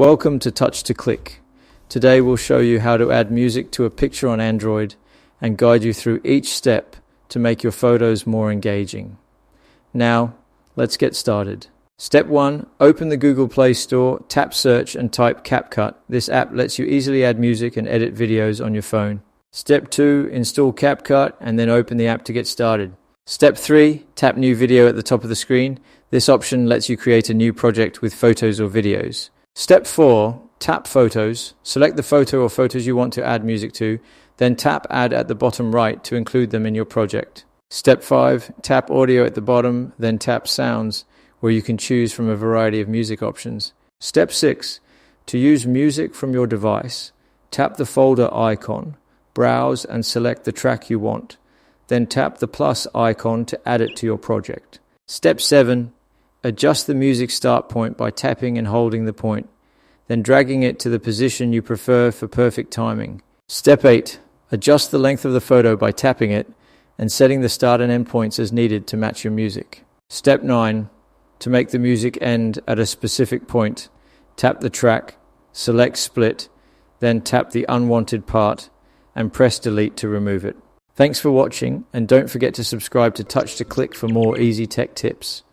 Welcome to Touch to Click. Today we'll show you how to add music to a picture on Android and guide you through each step to make your photos more engaging. Now, let's get started. Step 1. Open the Google Play Store, tap Search and type CapCut. This app lets you easily add music and edit videos on your phone. Step 2. Install CapCut and then open the app to get started. Step 3. Tap New Video at the top of the screen. This option lets you create a new project with photos or videos. Step 4. Tap Photos. Select the photo or photos you want to add music to, then tap Add at the bottom right to include them in your project. Step 5. Tap Audio at the bottom, then tap Sounds, where you can choose from a variety of music options. Step 6. To use music from your device, tap the folder icon, browse and select the track you want, then tap the plus icon to add it to your project. Step 7. Adjust the music start point by tapping and holding the point, then dragging it to the position you prefer for perfect timing. Step 8. Adjust the length of the photo by tapping it and setting the start and end points as needed to match your music. Step 9. To make the music end at a specific point, tap the track, select Split, then tap the unwanted part and press Delete to remove it. Thanks for watching, and don't forget to subscribe to Touch to Click for more easy tech tips.